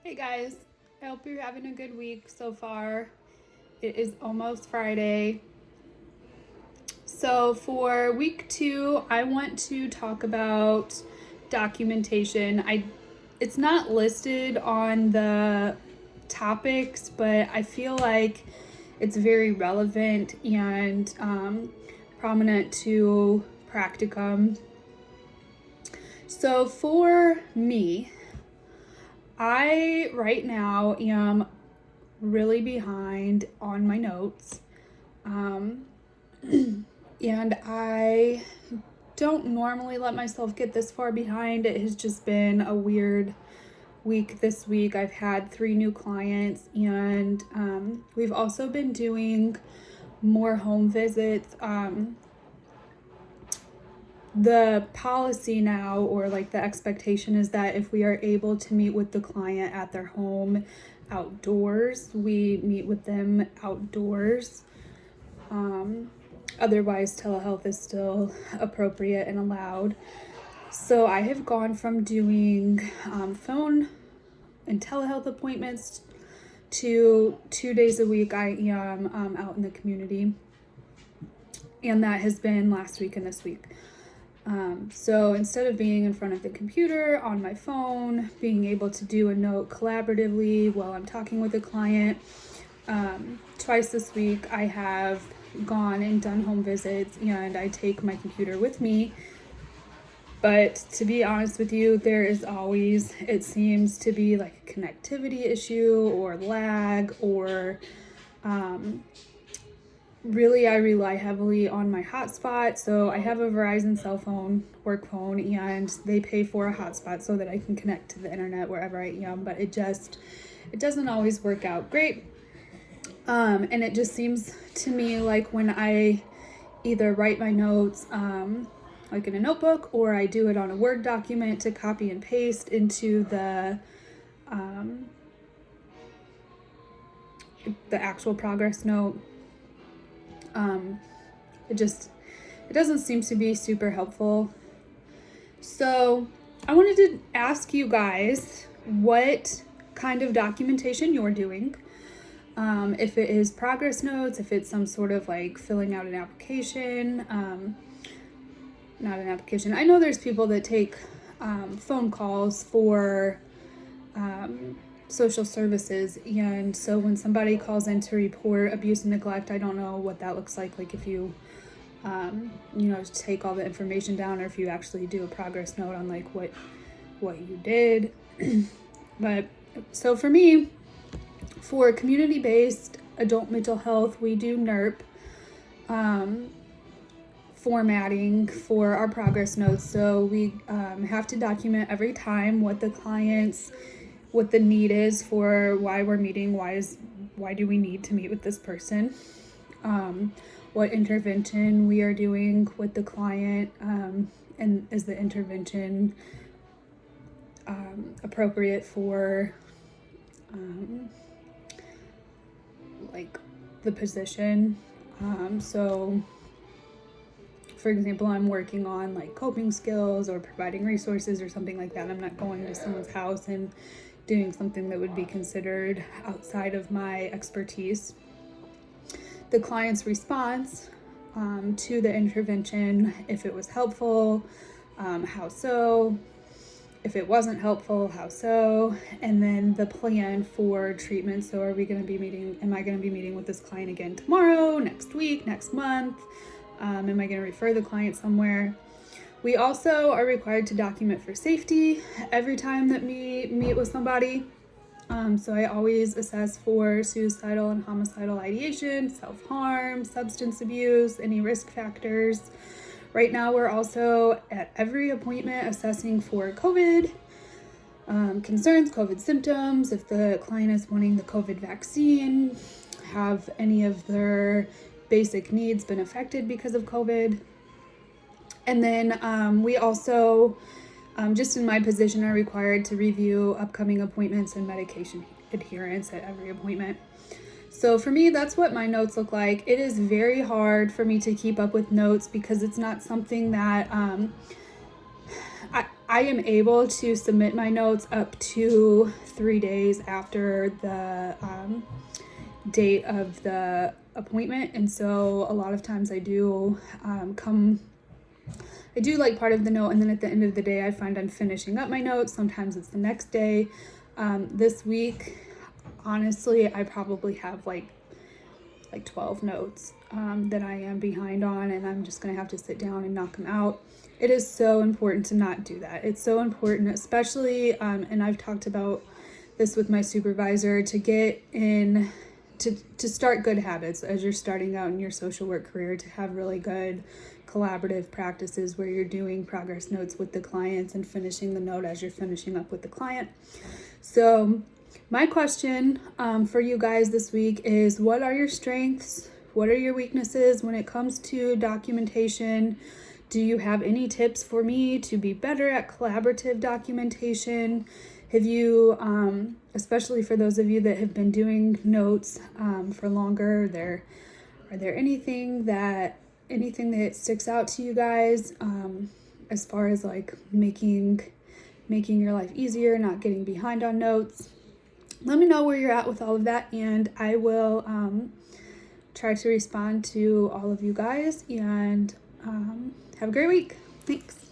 Hey guys, I hope you're having a good week so far. It is almost Friday. So, for week 2, I want to talk about documentation. It's not listed on the topics, but I feel like it's very relevant and prominent to practicum. So, for me, I right now am really behind on my notes. Um, and I don't normally let myself get this far behind. It has just been a weird week this week. I've had 3 new clients, and we've also been doing more home visits. The policy now, or like the expectation, is that if we are able to meet with the client at their home outdoors, we meet with them outdoors. Otherwise, telehealth is still appropriate and allowed. So I have gone from doing phone and telehealth appointments to 2 days a week I am out in the community, and that has been last week and this week. So instead of being in front of the computer on my phone, being able to do a note collaboratively while I'm talking with a client, twice this week I have gone and done home visits, and I take my computer with me. But to be honest with you, there is always, it seems to be like a connectivity issue or lag, or really I rely heavily on my hotspot. So I have a Verizon cell phone, work phone, and they pay for a hotspot so that I can connect to the internet wherever I am, but it doesn't always work out great. And it just seems to me like when I either write my notes like in a notebook, or I do it on a Word document to copy and paste into the actual progress note, it doesn't seem to be super helpful. So I wanted to ask you guys what kind of documentation you're doing. If it is progress notes, if it's some sort of like filling out an application, not an application. I know there's people that take phone calls for social services, and so when somebody calls in to report abuse and neglect, I don't know what that looks like if you take all the information down, or if you actually do a progress note on like what you did. But so for me, for community-based adult mental health, we do NERP formatting for our progress notes. So we have to document every time what the need is for why we're meeting, why do we need to meet with this person, what intervention we are doing with the client, and is the intervention appropriate for like the position. So for example, I'm working on like coping skills or providing resources or something like that. I'm not going to someone's house and doing something that would be considered outside of my expertise. The client's response to the intervention, if it was helpful, how so? If it wasn't helpful, how so? And then the plan for treatment. So am I going to be meeting with this client again tomorrow, next week, next month? Am I going to refer the client somewhere? We also are required to document for safety every time that we meet with somebody. So I always assess for suicidal and homicidal ideation, self-harm, substance abuse, any risk factors. Right now, we're also at every appointment assessing for COVID concerns, COVID symptoms, if the client is wanting the COVID vaccine, have any of their basic needs been affected because of COVID. And then we also, just in my position, are required to review upcoming appointments and medication adherence at every appointment. So for me, that's what my notes look like. It is very hard for me to keep up with notes because it's not something that I am able to submit my notes up to 3 days after the date of the appointment. And so a lot of times I do I do like part of the note, and then at the end of the day I find I'm finishing up my notes. Sometimes it's the next day. This week, honestly, I probably have like 12 notes that I am behind on, and I'm just gonna have to sit down and knock them out. It is so important to not do that. It's so important, especially, and I've talked about this with my supervisor, to get in, to start good habits as you're starting out in your social work career, to have really good collaborative practices where you're doing progress notes with the clients and finishing the note as you're finishing up with the client. So my question for you guys this week is, what are your strengths? What are your weaknesses when it comes to documentation? Do you have any tips for me to be better at collaborative documentation? Have you, especially for those of you that have been doing notes for longer, are there anything that sticks out to you guys as far as like making your life easier, not getting behind on notes? Let me know where you're at with all of that, and I will try to respond to all of you guys, and have a great week. Thanks.